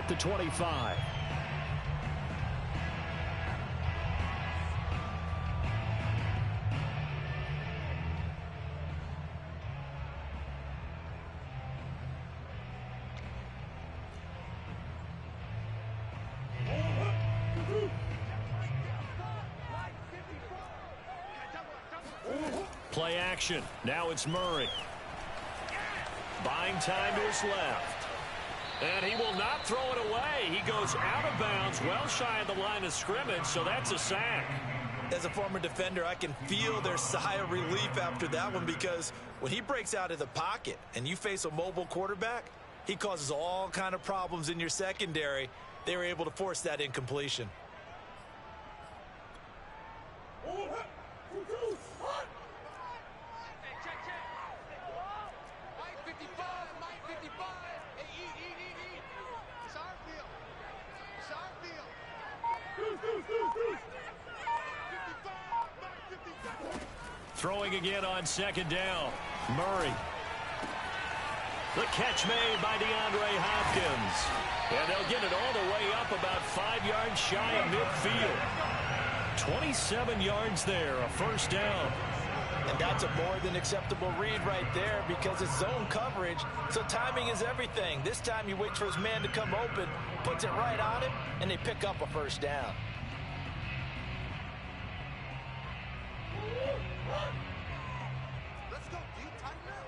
at the 25. Play action. Now it's Murray. Buying time is left. And he will not throw it away. He goes out of bounds, well shy of the line of scrimmage, so that's a sack. As a former defender, I can feel their sigh of relief after that one, because when he breaks out of the pocket and you face a mobile quarterback, he causes all kind of problems in your secondary. They were able to force that incompletion. Throwing again on second down. Murray. The catch made by DeAndre Hopkins. And they'll get it all the way up about 5 yards shy of midfield. 27 yards there, a first down. And that's a more than acceptable read right there, because it's zone coverage, so timing is everything. This time you wait for his man to come open, puts it right on him, and they pick up a first down. Let's go, dude, tighten up.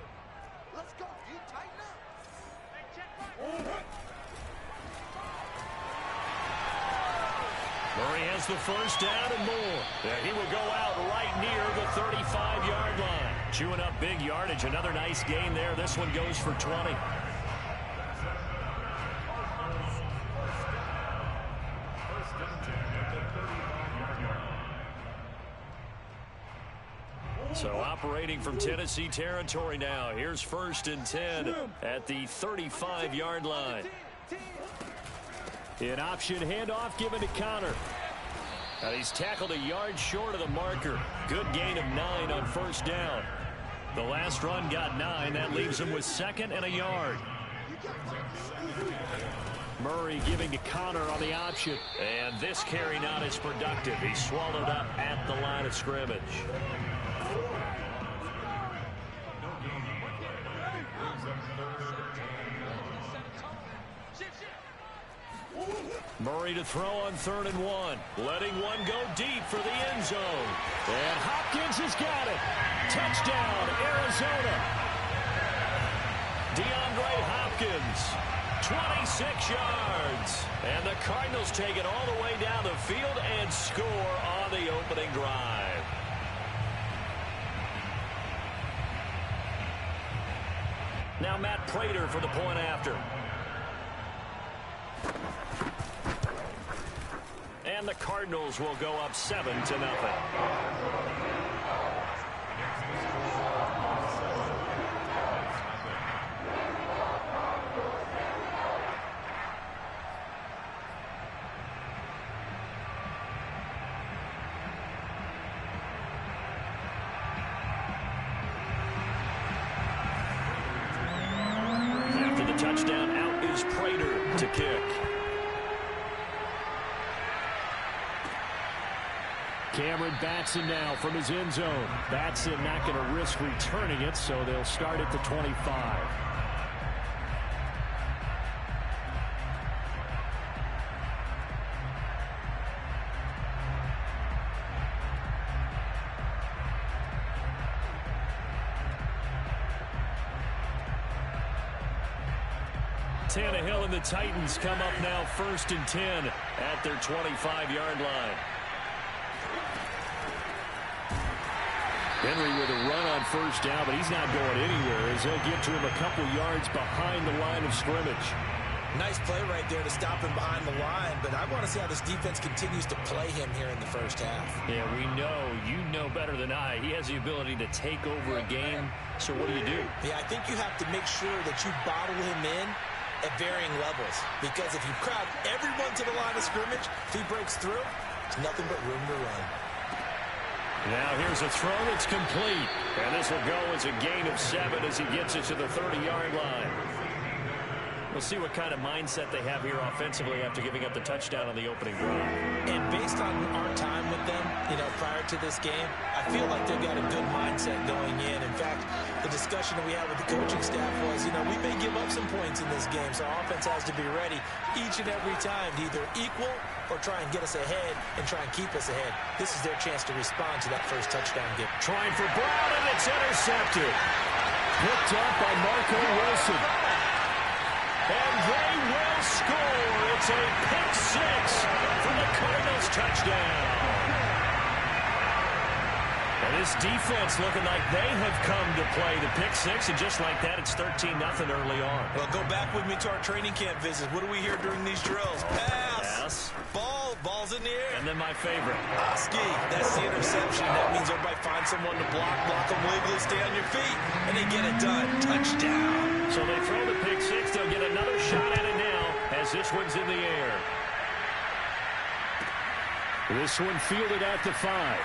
Let's go, dude, tighten up. Murray has the first down and more. He will go out right near the 35-yard line. Chewing up big yardage. Another nice gain there. This one goes for 20. So operating from Tennessee territory now. Here's 1st and 10 at the 35-yard line. An option handoff given to Connor. Now he's tackled a yard short of the marker. Good gain of 9 on first down. The last run got 9. That leaves him with 2nd and a yard. Murray giving to Connor on the option. And this carry not as productive. He's swallowed up at the line of scrimmage. Murray to throw on 3rd and 1. Letting one go deep for the end zone. And Hopkins has got it. Touchdown, Arizona. DeAndre Hopkins, 26 yards. And the Cardinals take it all the way down the field and score on the opening drive. Now Matt Prater for the point after. And the Cardinals will go up 7-0. After the touchdown, out is Prater to kick. Cameron Batson now from his end zone. Batson not going to risk returning it, so they'll start at the 25. Tannehill and the Titans come up now 1st and 10 at their 25-yard line. Henry with a run on first down, but he's not going anywhere as they'll get to him a couple yards behind the line of scrimmage. Nice play right there to stop him behind the line, but I want to see how this defense continues to play him here in the first half. Yeah, we know. You know better than I. He has the ability to take over a game, so what do you do? Yeah, I think you have to make sure that you bottle him in at varying levels, because if you crowd everyone to the line of scrimmage, if he breaks through, it's nothing but room to run. Now here's a throw that's complete. And this will go as a gain of 7 as he gets it to the 30-yard line. We'll see what kind of mindset they have here offensively after giving up the touchdown on the opening drive. And based on our time with them, prior to this game, I feel like they've got a good mindset going in. In fact, the discussion that we had with the coaching staff was, we may give up some points in this game, so our offense has to be ready each and every time to either equal or try and get us ahead and try and keep us ahead. This is their chance to respond to that first touchdown give. Trying for Brown, and it's intercepted. Picked up by Marco Wilson. And they will score. It's a pick six for the Cardinals touchdown. And this defense looking like they have come to play the pick six, and just like that, it's 13-0 early on. Well, go back with me to our training camp visits. What do we hear during these drills? Pass. Ball's in the air. And then my favorite. Oski, that's the interception. That means everybody find someone to block them wiggly, stay on your feet, and they get it done. Touchdown. So they throw the pick six. They'll get another shot at it now as this one's in the air. This one fielded at the 5.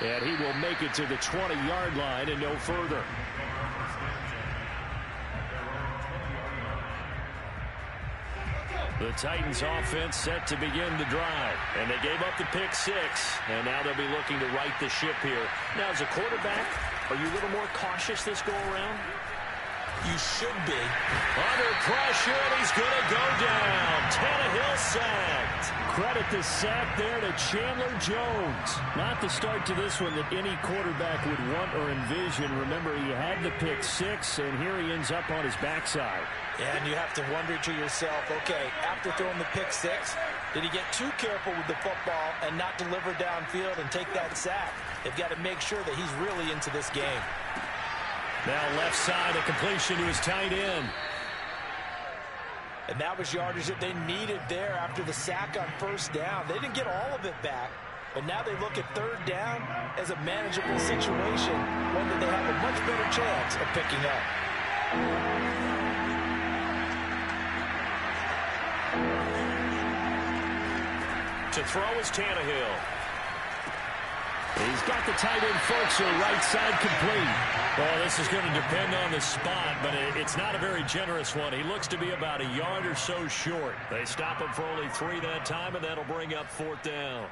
And he will make it to the 20-yard line and no further. The Titans offense set to begin the drive. And they gave up the pick six. And now they'll be looking to right the ship here. Now, as a quarterback, are you a little more cautious this go around? You should be. Under pressure, and he's going to go down. Tannehill sacked. Credit the sack there to Chandler Jones. Not the start to this one that any quarterback would want or envision. Remember, he had the pick six, and here he ends up on his backside. And you have to wonder to yourself, okay, after throwing the pick six, did he get too careful with the football and not deliver downfield and take that sack? They've got to make sure that he's really into this game. Now left side, a completion to his tight end. And that was yardage that they needed there after the sack on first down. They didn't get all of it back, but now they look at third down as a manageable situation, one that they have a much better chance of picking up. To throw is Tannehill. He's got the tight end Fulcher right side complete. Well, this is going to depend on the spot, but it's not a very generous one. He looks to be about a yard or so short. They stop him for only 3 that time, and that'll bring up 4th down.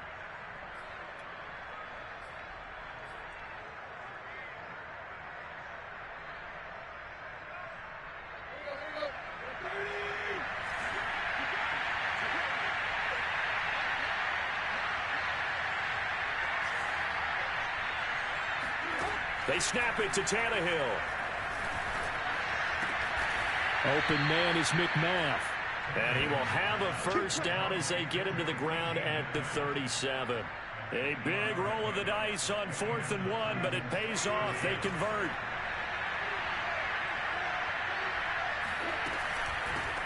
They snap it to Tannehill. Open man is McMath. And he will have a first down as they get him to the ground at the 37. A big roll of the dice on 4th and 1, but it pays off. They convert.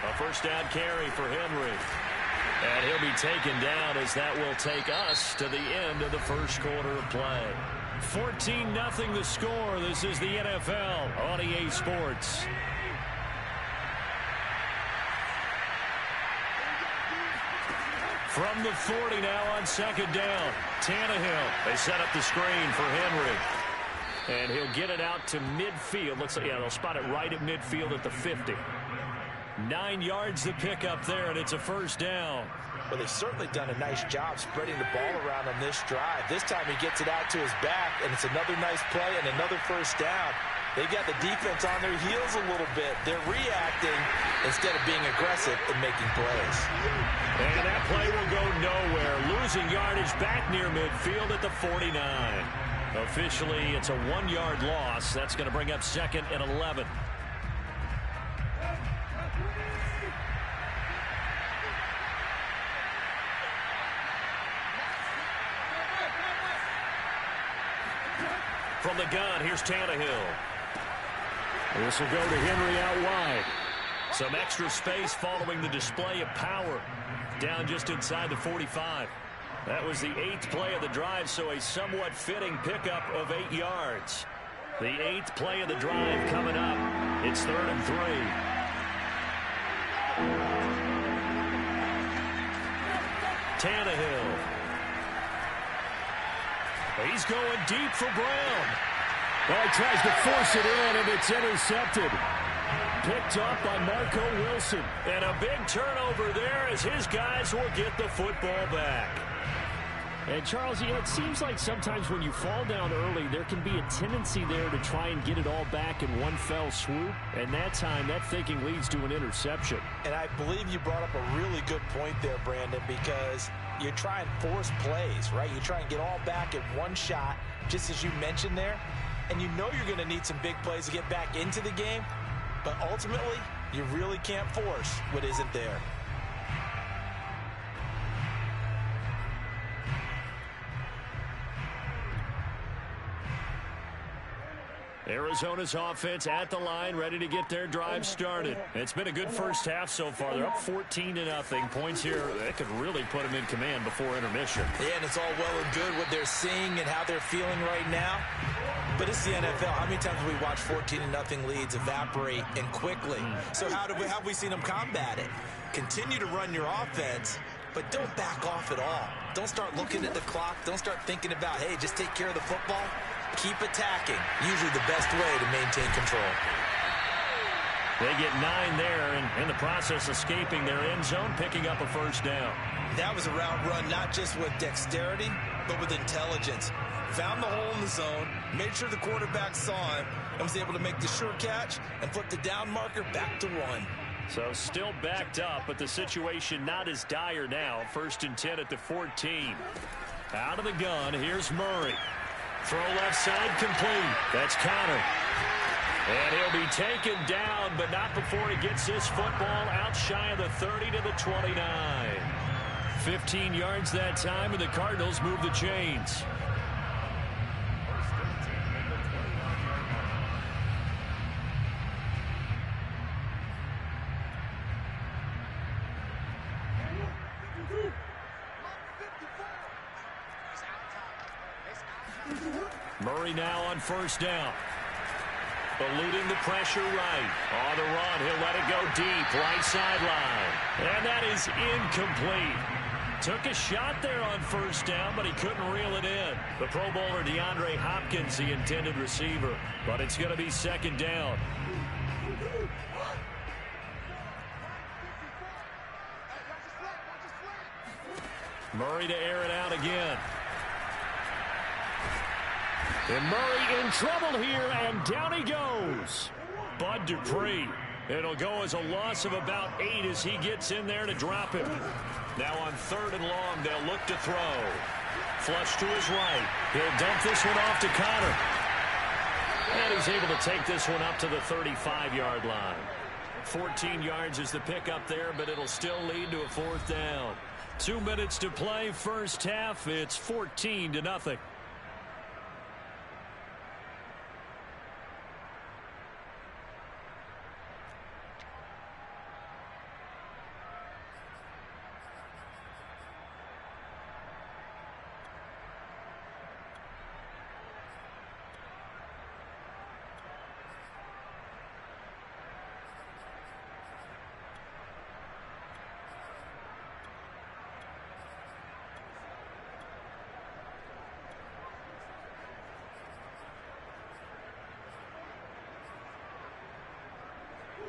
A first down carry for Henry. And he'll be taken down as that will take us to the end of the first quarter of play. 14-0 the score. This is the NFL on EA Sports. From the 40 now on 2nd down. Tannehill. They set up the screen for Henry. And he'll get it out to midfield. Looks like, yeah, they'll spot it right at midfield at the 50. 9 yards to pick up there, and it's a first down. Well, they've certainly done a nice job spreading the ball around on this drive. This time he gets it out to his back, and it's another nice play and another first down. They've got the defense on their heels a little bit. They're reacting instead of being aggressive and making plays. And that play will go nowhere. Losing yardage back near midfield at the 49. Officially, it's a 1-yard loss. That's going to bring up 2nd and 11. From the gun, here's Tannehill. This will go to Henry out wide. Some extra space following the display of power. Down just inside the 45. That was the 8th play of the drive, so a somewhat fitting pickup of 8 yards. The 8th play of the drive coming up. It's 3rd and 3. Tannehill. He's going deep for Brown. Well, he tries to force it in, and it's intercepted. Picked up by Marco Wilson. And a big turnover there as his guys will get the football back. And Charles, it seems like sometimes when you fall down early, there can be a tendency there to try and get it all back in one fell swoop. And that time, that thinking leads to an interception. And I believe you brought up a really good point there, Brandon, because you try and force plays, right? You try and get all back in one shot, just as you mentioned there. And you know you're going to need some big plays to get back into the game. But ultimately, you really can't force what isn't there. Arizona's offense at the line, ready to get their drive started. It's been a good first half so far. They're up 14-0. Points here, that could really put them in command before intermission. Yeah, and it's all well and good what they're seeing and how they're feeling right now. But it's the NFL. How many times have we watched 14-0 leads evaporate and quickly? So how have we seen them combat it? Continue to run your offense, but don't back off at all. Don't start looking at the clock. Don't start thinking about, hey, just take care of the football. Keep attacking. Usually the best way to maintain control. They get 9 there, and in the process escaping their end zone, picking up a first down. That was a route run not just with dexterity, but with intelligence. Found the hole in the zone, made sure the quarterback saw him, and was able to make the sure catch and flip the down marker back to 1. So still backed up, but the situation not as dire now. 1st and 10 at the 14. Out of the gun, here's Murray. Throw left side complete. That's Connor. And he'll be taken down, but not before he gets this football out shy of the 30 to the 29. 15 yards that time, and the Cardinals move the chains. Murray now on first down. Eluding the pressure right. On the run, he'll let it go deep. Right sideline. And that is incomplete. Took a shot there on first down, but he couldn't reel it in. The Pro Bowler DeAndre Hopkins, the intended receiver. But it's going to be 2nd down. Murray to air it out again. And Murray in trouble here, and down he goes. Bud Dupree. It'll go as a loss of about 8 as he gets in there to drop him. Now on 3rd and long, they'll look to throw. Flush to his right. He'll dump this one off to Connor. And he's able to take this one up to the 35-yard line. 14 yards is the pickup there, but it'll still lead to a 4th down. 2 minutes to play, first half. It's 14-0.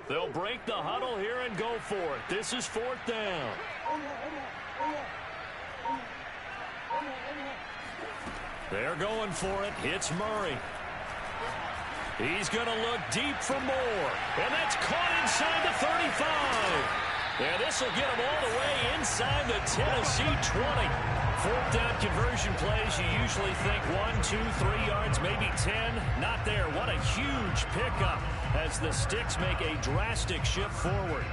They'll break the huddle here and go for it. This is 4th down. They're going for it. It's Murray. He's going to look deep for more. And that's caught inside the 35. And this will get him all the way inside the Tennessee 20. 4th down conversion plays, you usually think 1, 2, 3 yards, maybe 10. Not there. What a huge pickup as the Sticks make a drastic shift forward.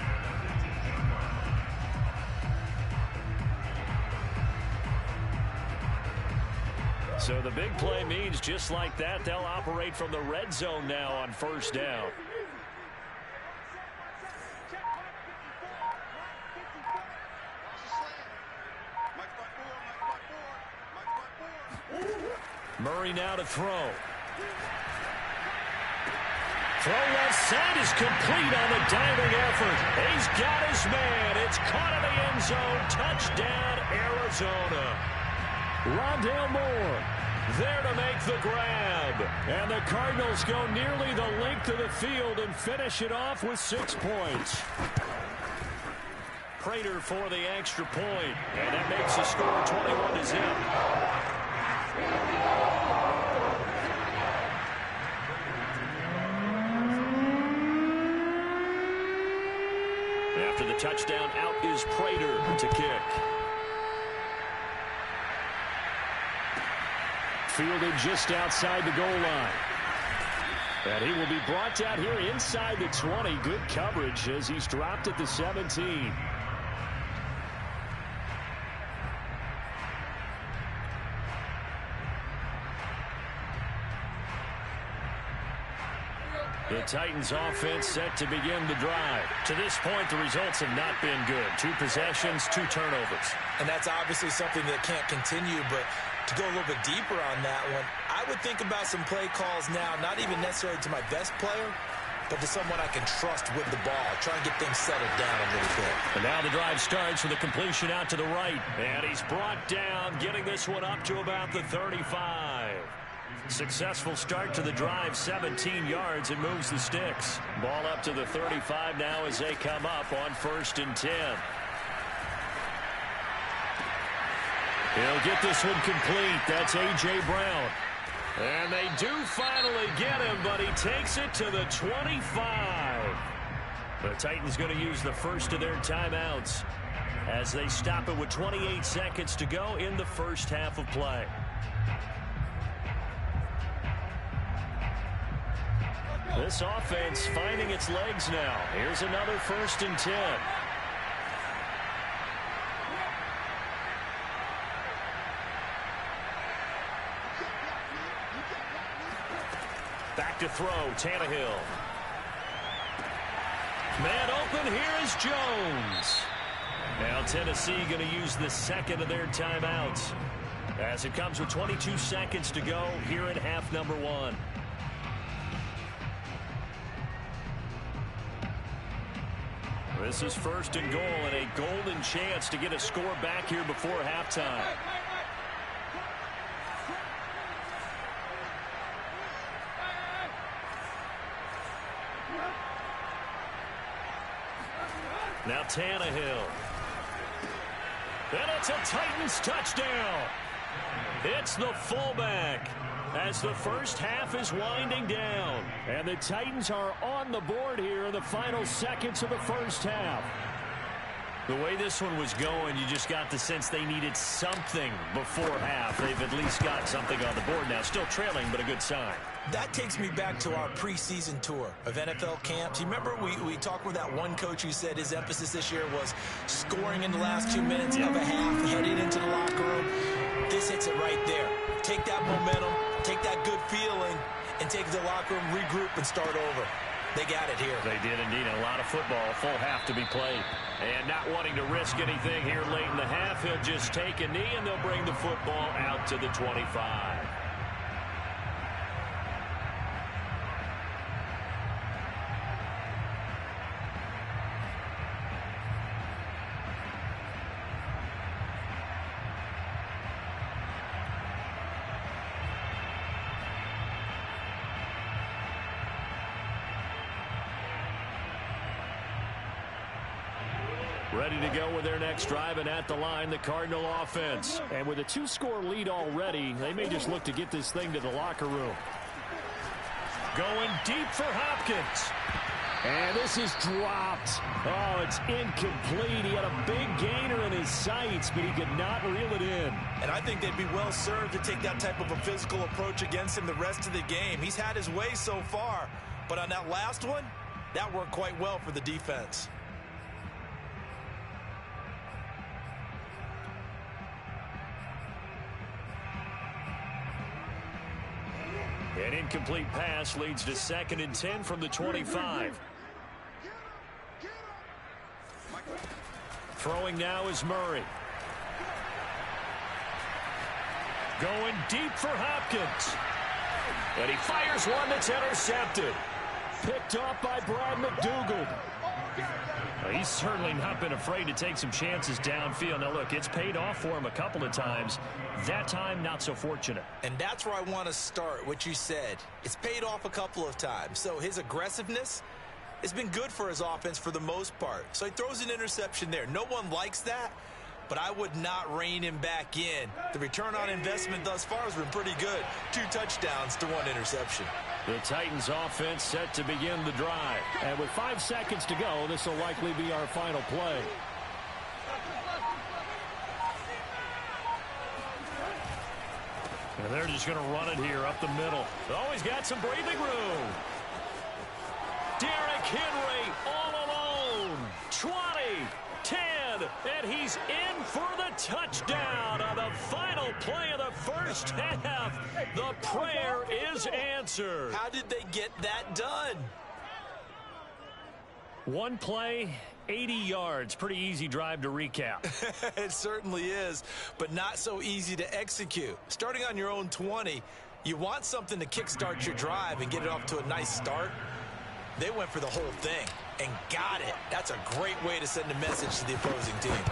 So the big play means just like that, they'll operate from the red zone now on 1st down. Murray now to throw. Throw left side is complete on the diving effort. He's got his man. It's caught in the end zone. Touchdown, Arizona. Rondale Moore There to make the grab. And the Cardinals go nearly the length of the field and finish it off with 6 points. Prater for the extra point. And that makes the score 21-0. After the touchdown, out is Prater to kick. Fielded just outside the goal line. And he will be brought down here inside the 20. Good coverage as he's dropped at the 17. The Titans offense set to begin the drive. To this point, the results have not been good. 2 possessions, 2 turnovers. And that's obviously something that can't continue, but to go a little bit deeper on that one, I would think about some play calls now, not even necessarily to my best player, but to someone I can trust with the ball. Try and get things settled down a little bit. And now the drive starts with a completion out to the right. And he's brought down, getting this one up to about the 35. Successful start to the drive, 17 yards. It moves the sticks. Ball up to the 35 now as they come up on 1st and 10. He'll get this one complete. That's A.J. Brown. And they do finally get him, but he takes it to the 25. The Titans going to use the first of their timeouts as they stop it with 28 seconds to go in the first half of play. This offense finding its legs now. Here's another 1st and 10. Back to throw, Tannehill. Man open, here is Jones. Now Tennessee going to use the second of their timeouts as it comes with 22 seconds to go here in half number 1. This is 1st and goal and a golden chance to get a score back here before halftime. Now Tannehill. And it's a Titans touchdown. It's the fullback as the first half is winding down. And the Titans are on the board here in the final seconds of the first half. The way this one was going, you just got the sense they needed something before half. They've at least got something on the board now. Still trailing, but a good sign. That takes me back to our preseason tour of NFL camps. You remember we talked with that one coach who said his emphasis this year was scoring in the last 2 minutes of a half, heading into the locker room. This hits it right there. Take that momentum, take that good feeling, and take the locker room, regroup, and start over. They got it here. They did indeed. A lot of football, full half to be played. And not wanting to risk anything here late in the half, he'll just take a knee, and they'll bring the football out to the 25. Ready to go with their next drive, and at the line, the Cardinal offense. And with a 2-score lead already, they may just look to get this thing to the locker room. Going deep for Hopkins. And this is dropped. Oh, it's incomplete. He had a big gainer in his sights, but he could not reel it in. And I think they'd be well served to take that type of a physical approach against him the rest of the game. He's had his way so far, but on that last one, that worked quite well for the defense. An incomplete pass leads to 2nd and 10 from the 25. Throwing now is Murray. Going deep for Hopkins. And he fires one that's intercepted. Picked off by Brad McDougald. Well, he's certainly not been afraid to take some chances downfield. Now, look, it's paid off for him a couple of times. That time, not so fortunate. And that's where I want to start, what you said. It's paid off a couple of times. So his aggressiveness has been good for his offense for the most part. So he throws an interception there. No one likes that, but I would not rein him back in. The return on investment thus far has been pretty good. 2 touchdowns to 1 interception. The Titans offense set to begin the drive. And with 5 seconds to go, this will likely be our final play. And they're just going to run it here up the middle. Oh, he's got some breathing room. Derrick Henry all alone. 20, 10, and he's in for the touchdown on the final play of the first half. The prayer is answered. How did they get that done? One play, 80 yards. Pretty easy drive to recap. It certainly is, but not so easy to execute. Starting on your own 20, you want something to kickstart your drive and get it off to a nice start. They went for the whole thing and got it. That's a great way to send a message to the opposing team.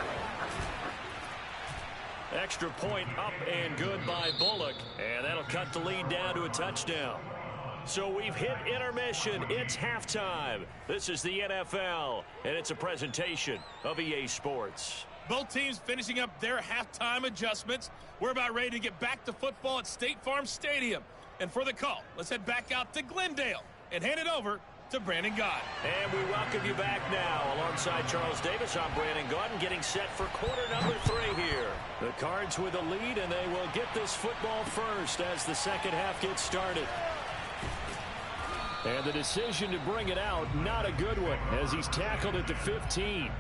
Extra point up and good by Bullock, and that'll cut the lead down to a touchdown. So we've hit intermission. It's halftime. This is the NFL, and it's a presentation of EA Sports. Both teams finishing up their halftime adjustments. We're about ready to get back to football at State Farm Stadium. And for the call, let's head back out to Glendale and hand it over to Brandon Gaudin. And we welcome you back now. Alongside Charles Davis, I'm Brandon Gaudin, getting set for quarter number 3 here. The Cards with a lead, and they will get this football first as the second half gets started. And the decision to bring it out, not a good one, as he's tackled at the 15.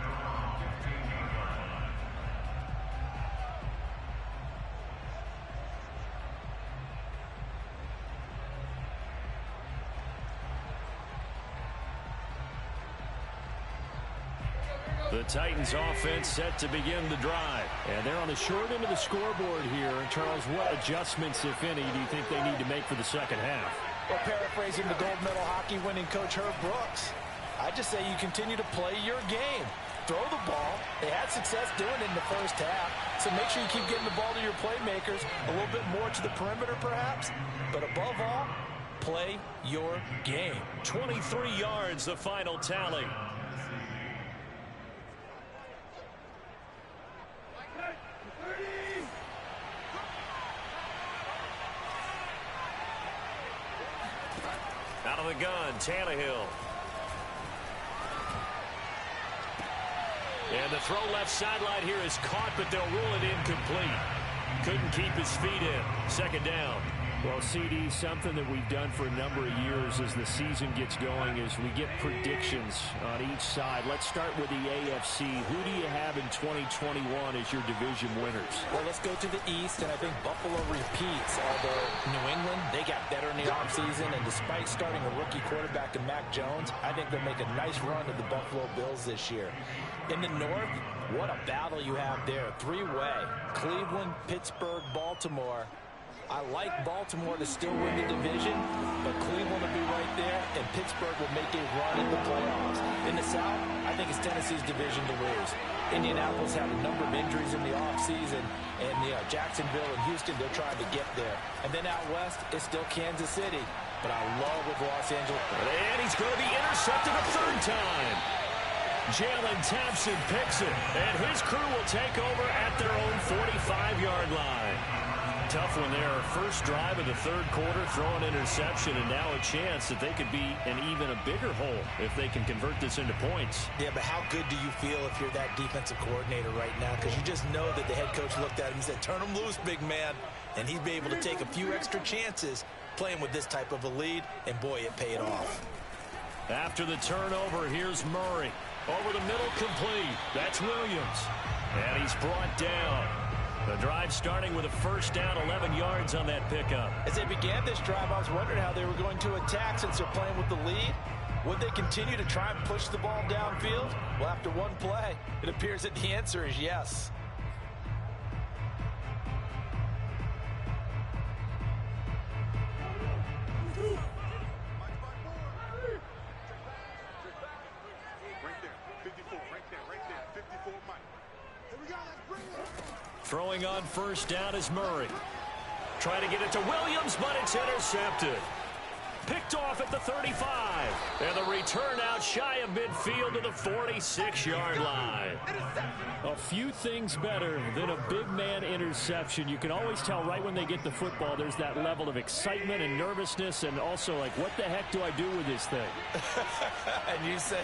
The Titans offense set to begin the drive. And they're on the short end of the scoreboard here. Charles, what adjustments, if any, do you think they need to make for the second half? Well, paraphrasing the gold medal hockey winning coach Herb Brooks, I just say you continue to play your game. Throw the ball. They had success doing it in the first half, so make sure you keep getting the ball to your playmakers, a little bit more to the perimeter perhaps, but above all, play your game. 23 yards, the final tally. Out of the gun, Tannehill. And the throw left sideline here is caught, but they'll rule it incomplete. Couldn't keep his feet in. Second down. Well, CD, something that we've done for a number of years as the season gets going is we get predictions on each side. Let's start with the AFC. Who do you have in 2021 as your division winners? Well, let's go to the East, and I think Buffalo repeats. Although New England, they got better in the offseason, and despite starting a rookie quarterback in Mac Jones, I think they'll make a nice run to the Buffalo Bills this year. In the North, what a battle you have there. 3-way. Cleveland, Pittsburgh, Baltimore. I like Baltimore to still win the division, but Cleveland will be right there, and Pittsburgh will make a run in the playoffs. In the South, I think it's Tennessee's division to lose. Indianapolis had a number of injuries in the offseason, and Jacksonville and Houston, they're trying to get there. And then out west, it's still Kansas City, but I love with Los Angeles. And he's going to be intercepted a third time. Jalen Thompson picks it, and his crew will take over at their own 45-yard line. Tough one there. First drive of the third quarter, throw an interception, and now a chance that they could be in even a bigger hole if they can convert this into points. Yeah, but how good do you feel if you're that defensive coordinator right now? Because you just know that the head coach looked at him and said, turn him loose, big man. And he'd be able to take a few extra chances playing with this type of a lead, and boy, it paid off. After the turnover, here's Murray. Over the middle, complete. That's Williams. And he's brought down. The drive starting with a first down, 11 yards on that pickup. As they began this drive, I was wondering how they were going to attack since they're playing with the lead. Would they continue to try and push the ball downfield? Well, after one play, it appears that the answer is yes. Right there, 54. Throwing on first down is Murray. Trying to get it to Williams, but it's intercepted. Picked off at the 35. And the return out shy of midfield to the 46-yard line. A few things better than a big man interception. You can always tell right when they get the football, there's that level of excitement and nervousness, and also like, what the heck do I do with this thing? And you say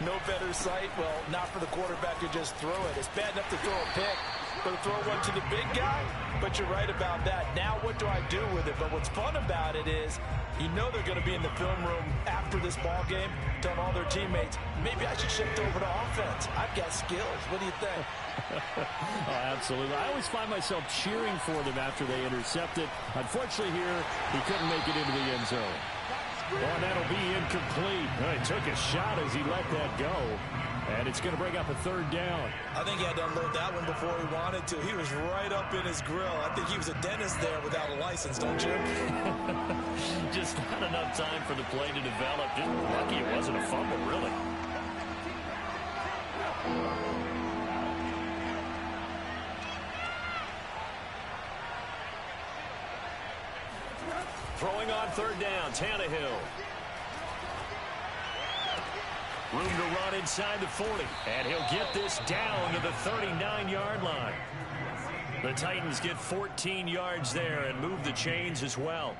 no better sight? Well, not for the quarterback to just throw it. It's bad enough to throw a pick, but to throw one to the big guy? But you're right about that. Now what do I do with it? But what's fun about it is you know they're going to be in the film room after this ball game telling all their teammates, maybe I should shift over to offense. I've got skills. What do you think? Oh, absolutely. I always find myself cheering for them after they intercept it. Unfortunately here, he couldn't make it into the end zone. Oh, and that'll be incomplete. He took a shot as he let that go. And it's going to bring up a third down. I think he had to unload that one before he wanted to. He was right up in his grill. I think he was a dentist there without a license, don't you? Just not enough time for the play to develop. Just lucky it wasn't a fumble, really. Throwing on third down, Tannehill. Room to run inside the 40. And he'll get this down to the 39-yard line. The Titans get 14 yards there and move the chains as well.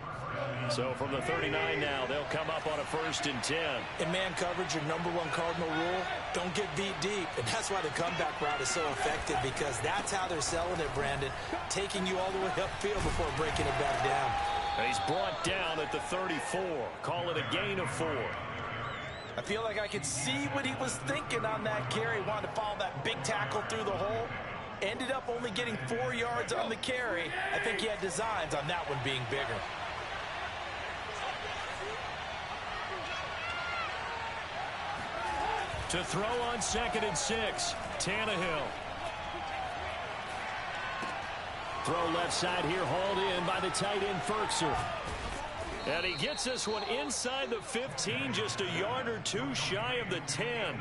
So from the 39 now, they'll come up on a 1st and 10. In man coverage, your number one cardinal rule, don't get beat deep. And that's why the comeback route is so effective, because that's how they're selling it, Brandon. Taking you all the way upfield before breaking it back down. And he's brought down at the 34. Call it a gain of 4. I feel like I could see what he was thinking on that carry. Wanted to follow that big tackle through the hole. Ended up only getting 4 yards on the carry. I think he had designs on that one being bigger. To throw on 2nd and 6, Tannehill. Throw left side here, hauled in by the tight end, Firkser. And he gets this one inside the 15, just a yard or two shy of the 10.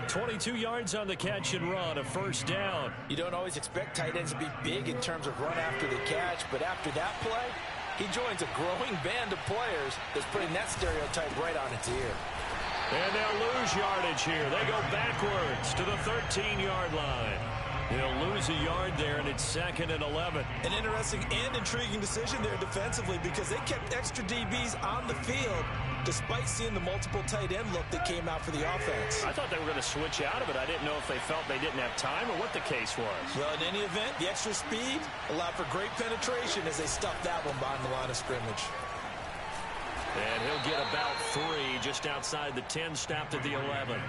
22 yards on the catch and run, a 1st down. You don't always expect tight ends to be big in terms of run after the catch, but after that play, he joins a growing band of players that's putting that stereotype right on its ear. And they'll lose yardage here. They go backwards to the 13-yard line. He'll lose a yard there, and it's 2nd and 11. An interesting and intriguing decision there defensively, because they kept extra DBs on the field despite seeing the multiple tight end look that came out for the offense. I thought they were going to switch out of it. I didn't know if they felt they didn't have time or what the case was. Well, in any event, the extra speed allowed for great penetration as they stuffed that one behind the line of scrimmage. And he'll get about 3 just outside the 10, stopped at the 11.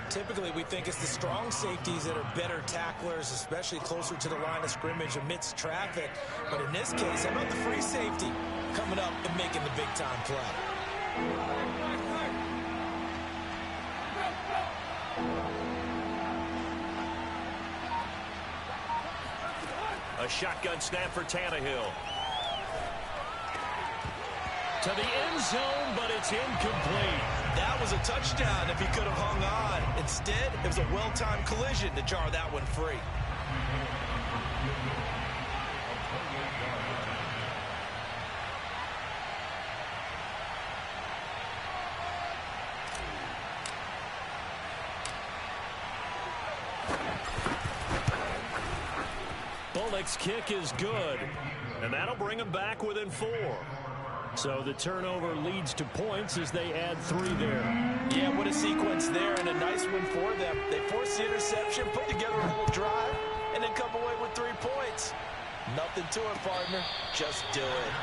Typically, we think it's the strong safeties that are better tacklers, especially closer to the line of scrimmage amidst traffic. But in this case, how about the free safety coming up and making the big-time play? A shotgun snap for Tannehill. To the end zone, but it's incomplete. That was a touchdown if he could have hung on. Instead, it was a well-timed collision to jar that one free. Bullock's kick is good, and that'll bring him back within 4. So the turnover leads to points as they add 3 there. Yeah, what a sequence there, and a nice one for them. They forced the interception, put together a little drive, and then come away with 3 points. Nothing to it, partner. Just do it.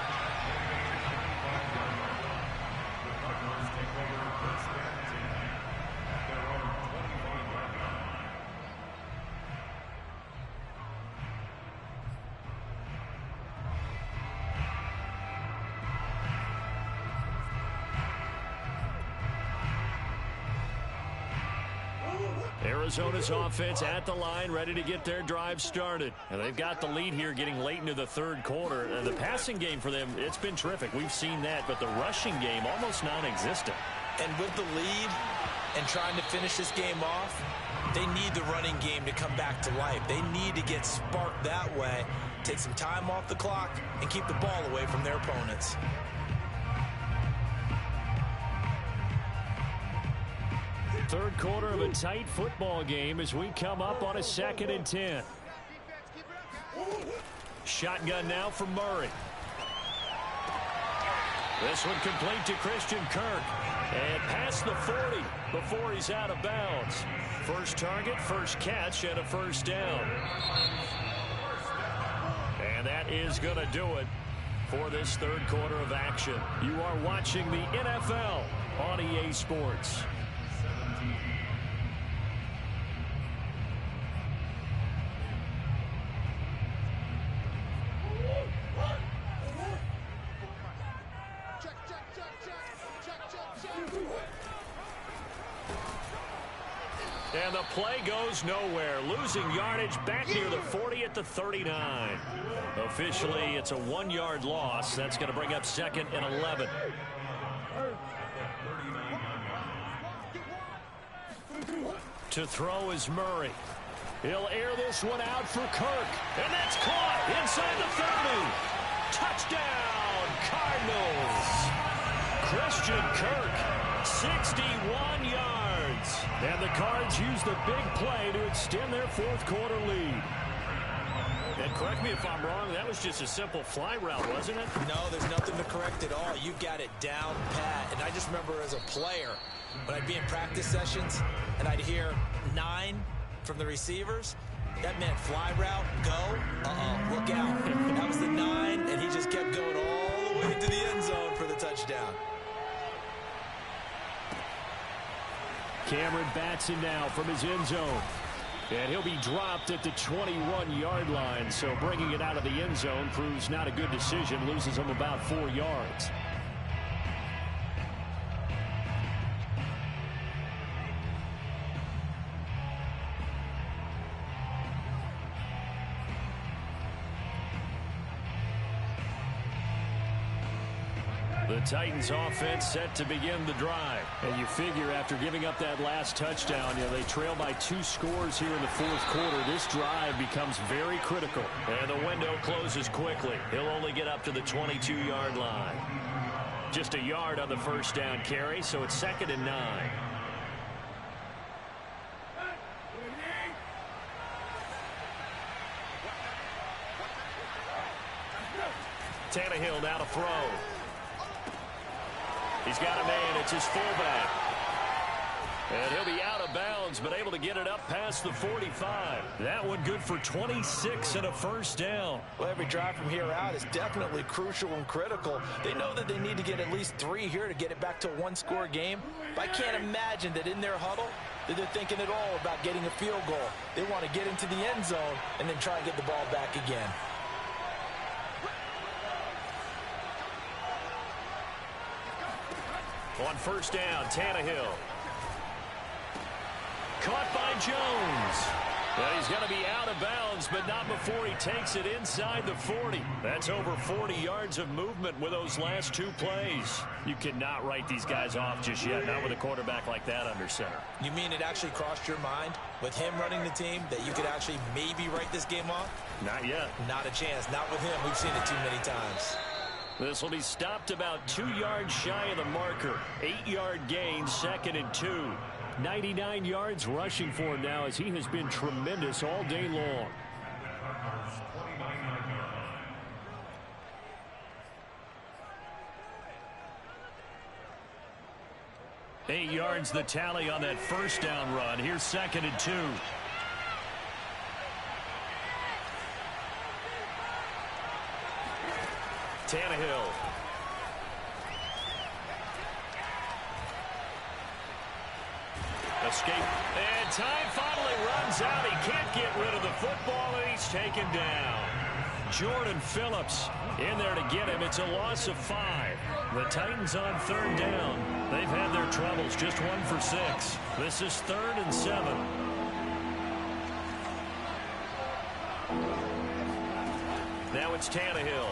Arizona's offense at the line, ready to get their drive started. And they've got the lead here getting late into the 3rd quarter. The passing game for them, it's been terrific. We've seen that, but the rushing game almost non-existent. And with the lead and trying to finish this game off, They need the running game to come back to life. They need to get sparked that way, take some time off the clock, and keep the ball away from their opponents. Third quarter of a tight football game as we come up on a 2nd and 10. Shotgun now from Murray. This one complete to Christian Kirk. And past the 40 before he's out of bounds. First target, first catch, and a first down. And that is going to do it for this third quarter of action. You are watching the NFL on EA Sports. And the play goes nowhere. Losing yardage back near the 40 at the 39. Officially, it's a 1-yard loss. That's going to bring up 2nd and 11. To throw is Murray. He'll air this one out for Kirk. And that's caught inside the 30. Touchdown, Cardinals. Christian Kirk, 61 yards. And the Cards use the big play to extend their fourth quarter lead. And correct me if I'm wrong, that was just a simple fly route, wasn't it? No, there's nothing to correct at all. You got it down pat. And I just remember as a player, when I'd be in practice sessions and I'd hear 9 from the receivers, that meant fly route, go, look out. That was the 9, and he just kept going all the way into the end zone for the touchdown. Cameron Batson now from his end zone. And he'll be dropped at the 21-yard line. So bringing it out of the end zone proves not a good decision. Loses him about 4 yards. The Titans offense set to begin the drive. And you figure after giving up that last touchdown, they trail by 2 scores here in the fourth quarter. This drive becomes very critical. And the window closes quickly. He'll only get up to the 22-yard line. Just a yard on the first down carry, so it's 2nd and 9. Tannehill now to throw. He's got a man. It's his fullback. And he'll be out of bounds, but able to get it up past the 45. That one good for 26 and a first down. Well, every drive from here out is definitely crucial and critical. They know that they need to get at least 3 here to get it back to a 1-score game. But I can't imagine that in their huddle that they're thinking at all about getting a field goal. They want to get into the end zone and then try and get the ball back again. On first down, Tannehill. Caught by Jones. Well, he's going to be out of bounds, but not before he takes it inside the 40. That's over 40 yards of movement with those last 2 plays. You cannot write these guys off just yet, not with a quarterback like that under center. You mean it actually crossed your mind with him running the team that you could actually maybe write this game off? Not yet. Not a chance. Not with him. We've seen it too many times. This will be stopped about 2 yards shy of the marker. 8-yard gain, 2nd and 2. 99 yards rushing for him now as he has been tremendous all day long. Eight yards the tally on that first down run. Here's 2nd and 2. Tannehill. Escape. And time finally runs out. He can't get rid of the football, and he's taken down. Jordan Phillips in there to get him. It's a loss of 5. The Titans on 3rd down. They've had their troubles. Just 1 for 6. This is 3rd and 7. Now it's Tannehill.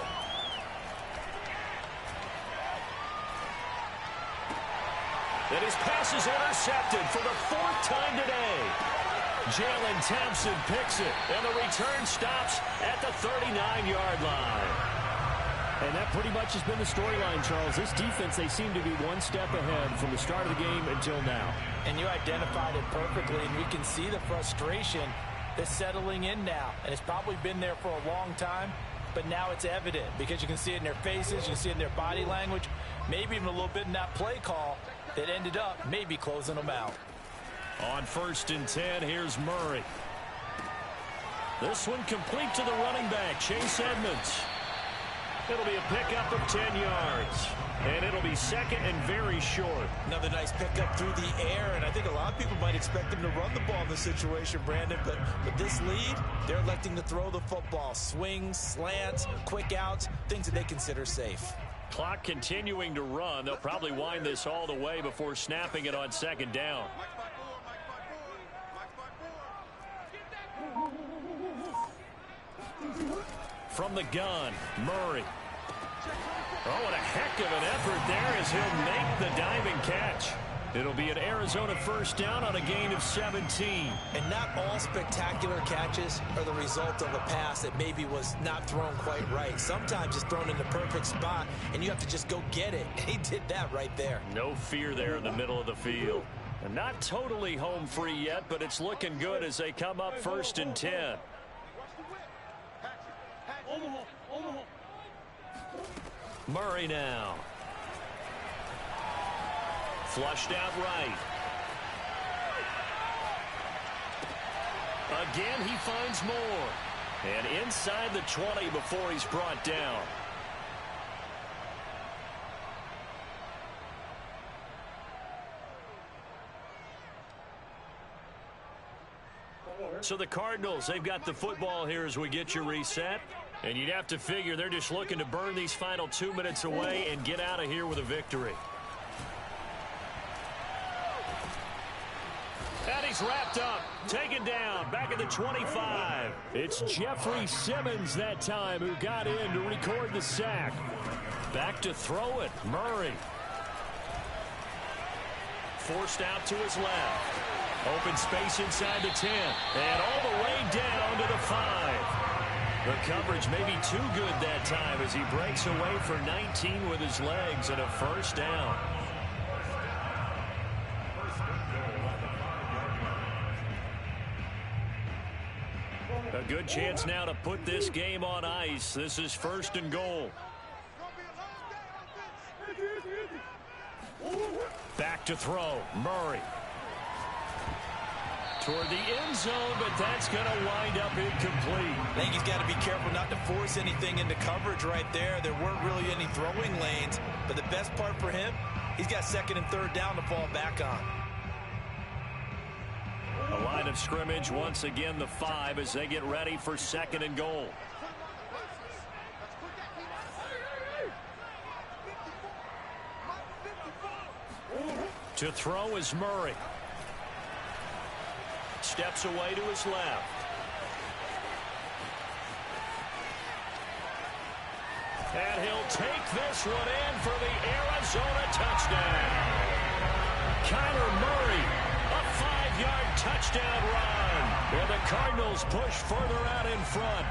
And his pass is intercepted for the 4th time today. Jalen Thompson picks it, and the return stops at the 39-yard line. And that pretty much has been the storyline, Charles. This defense, they seem to be one step ahead from the start of the game until now. And you identified it perfectly, and we can see the frustration that's settling in now. And it's probably been there for a long time, but now it's evident because you can see it in their faces, you can see it in their body language, maybe even a little bit in that play call that ended up maybe closing them out. On 1st and 10, here's Murray. This one complete to the running back, Chase Edmonds. It'll be a pickup of 10 yards. And it'll be second and very short. Another nice pickup through the air, and I think a lot of people might expect him to run the ball in this situation, Brandon, but with this lead, they're electing to throw the football. Swings, slants, quick outs, things that they consider safe. Clock continuing to run. They'll probably wind this all the way before snapping it on 2nd down. From the gun, Murray. Oh, what a heck of an effort there as he'll make the diving catch. It'll be an Arizona 1st down on a gain of 17. And not all spectacular catches are the result of a pass that maybe was not thrown quite right. Sometimes it's thrown in the perfect spot, and you have to just go get it. And he did that right there. No fear there in the middle of the field. And not totally home free yet, but it's looking good as they come up 1st and 10. Murray now. Flushed out right. Again, he finds more. And inside the 20 before he's brought down. So the Cardinals, they've got the football here as we get you reset. And you'd have to figure they're just looking to burn these final 2 minutes away and get out of here with a victory. And he's wrapped up, taken down, back at the 25. It's Jeffrey Simmons that time who got in to record the sack. Back to throw it, Murray. Forced out to his left. Open space inside the 10. And all the way down to the 5. The coverage may be too good that time as he breaks away for 19 with his legs and a 1st down. A good chance now to put this game on ice. This is 1st and goal. Back to throw, Murray. Toward the end zone, but that's going to wind up incomplete. I think he's got to be careful not to force anything into coverage right there. There weren't really any throwing lanes, but the best part for him, he's got 2nd and 3rd down to fall back on. A line of scrimmage, once again the 5 as they get ready for 2nd and goal. To throw is Murray. Steps away to his left. And he'll take this one in for the Arizona touchdown. Kyler Murray, a 5-yard touchdown run. And the Cardinals push further out in front.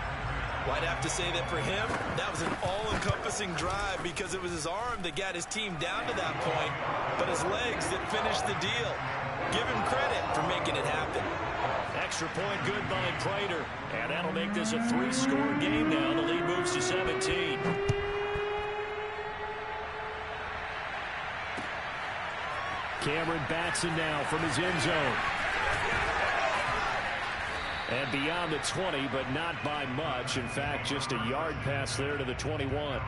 Well, I'd have to say that for him, that was an all-encompassing drive because it was his arm that got his team down to that point, but his legs that finished the deal. Give him credit for making it happen. Extra point good by Prater. And that'll make this a 3-score game now. The lead moves to 17. Cameron Batson now from his end zone. And beyond the 20, but not by much. In fact, just a yard pass there to the 21.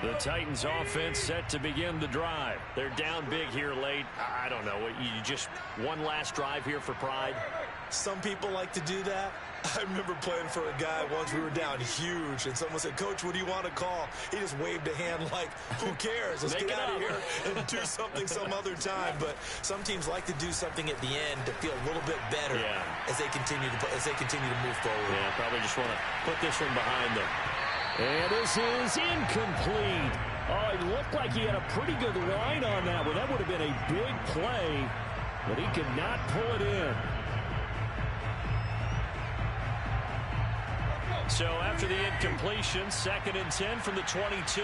The Titans offense set to begin the drive. They're down big here late. I don't know. You just one last drive here for pride? Some people like to do that. I remember playing for a guy once. We were down huge, and someone said, "Coach, what do you want to call?" He just waved a hand like, who cares? Let's get out of here and do something some other time. But some teams like to do something at the end to feel a little bit better as they continue to move forward. Yeah, probably just want to put this one behind them. And this is incomplete. Oh, it looked like he had a pretty good line on that one. That would have been a big play. but he could not pull it in. So after the incompletion, 2nd and 10 from the 22.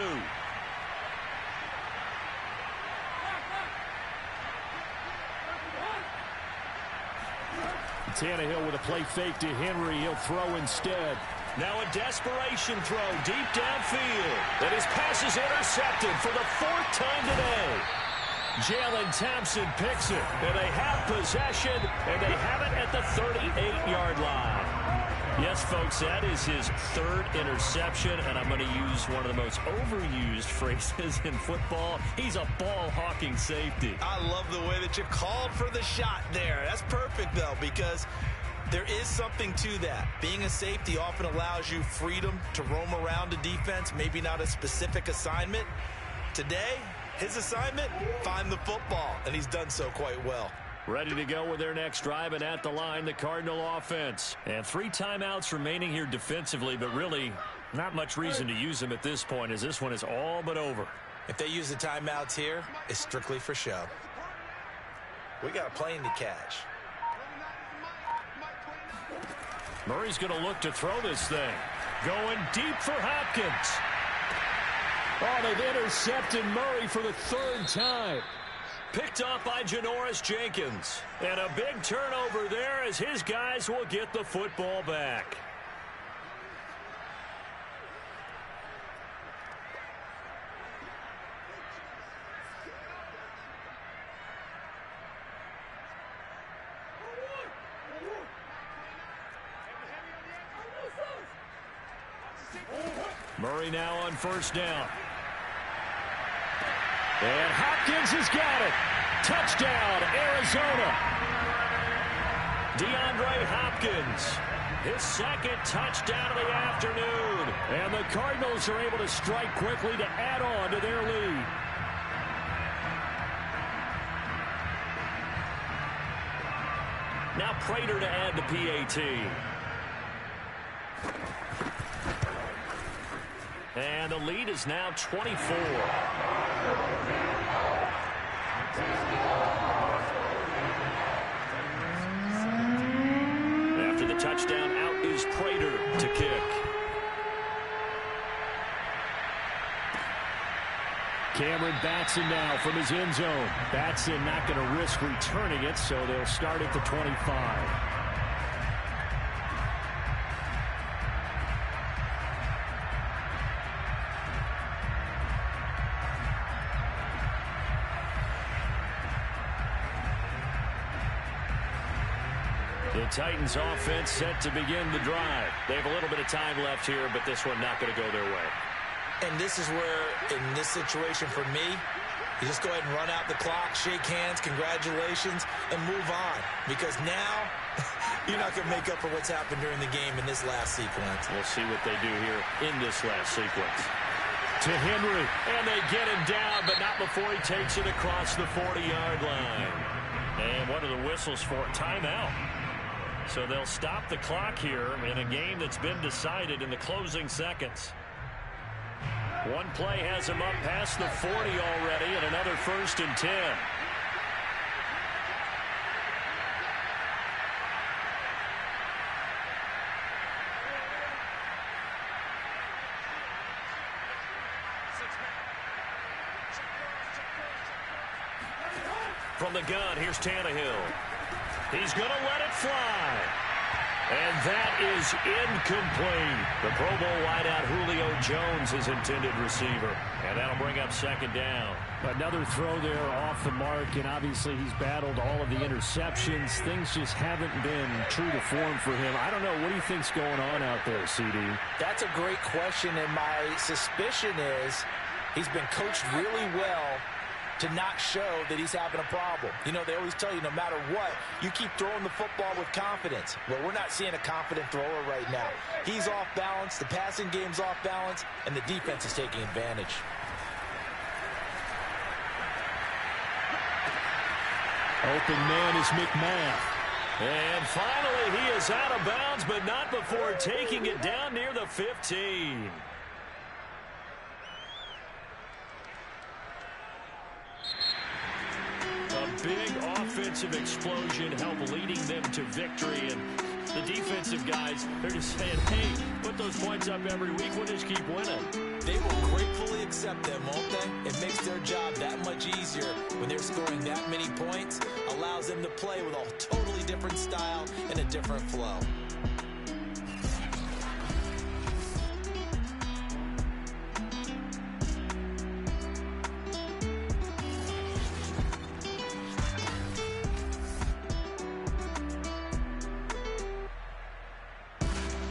Tannehill with a play fake to Henry. He'll throw instead. Now a desperation throw deep downfield. And his pass is intercepted for the 4th time today. Jalen Thompson picks it. And they have possession. And they have it at the 38-yard line. Yes, folks, that is his 3rd interception. And I'm going to use one of the most overused phrases in football. He's a ball-hawking safety. I love the way that you called for the shot there. That's perfect, though, because there is something to that. Being a safety often allows you freedom to roam around a defense, maybe not a specific assignment. Today, his assignment, find the football, and he's done so quite well. Ready to go with their next drive, and at the line, the Cardinal offense. And 3 timeouts remaining here defensively, but really not much reason to use them at this point, as this one is all but over. If they use the timeouts here, it's strictly for show. We got a plane to catch. Murray's going to look to throw this thing. Going deep for Hopkins. Oh, they've intercepted Murray for the 3rd time. Picked off by Janoris Jenkins. And a big turnover there as his guys will get the football back. Murray now on 1st down. And Hopkins has got it. Touchdown, Arizona. DeAndre Hopkins, his 2nd touchdown of the afternoon. And the Cardinals are able to strike quickly to add on to their lead. Now Prater to add the PAT. And the lead is now 24. After the touchdown, out is Prater to kick. Cameron Batson now from his end zone. Batson not going to risk returning it, so they'll start at the 25. The Titans offense set to begin the drive. They have a little bit of time left here, but this one not going to go their way. And this is where, in this situation for me, you just go ahead and run out the clock, shake hands, congratulations, and move on. Because now, you're not going to make up for what's happened during the game in this last sequence. We'll see what they do here in this last sequence. To Henry. And they get him down, but not before he takes it across the 40-yard line. And what are the whistles for? Timeout. So they'll stop the clock here in a game that's been decided in the closing seconds. One play has him up past the 40 already, and another 1st and 10. From the gun, here's Tannehill. He's going to let it fly. And that is incomplete. The Pro Bowl wideout Julio Jones, his intended receiver. And that'll bring up 2nd down. Another throw there off the mark, and obviously he's battled all of the interceptions. Things just haven't been true to form for him. I don't know. What do you think's going on out there, CD? That's a great question, and my suspicion is he's been coached really well to not show that he's having a problem. You know, they always tell you no matter what, you keep throwing the football with confidence. Well, we're not seeing a confident thrower right now. He's off balance, the passing game's off balance, and the defense is taking advantage. Open man is McMath. And finally, he is out of bounds, but not before taking it down near the 15. A big offense. offensive explosion help leading them to victory. And the defensive guys, they're just saying, hey, put those points up every week. We'll just keep winning. They will gratefully accept them, won't they? It makes their job that much easier when they're scoring that many points. Allows them to play with a totally different style and a different flow.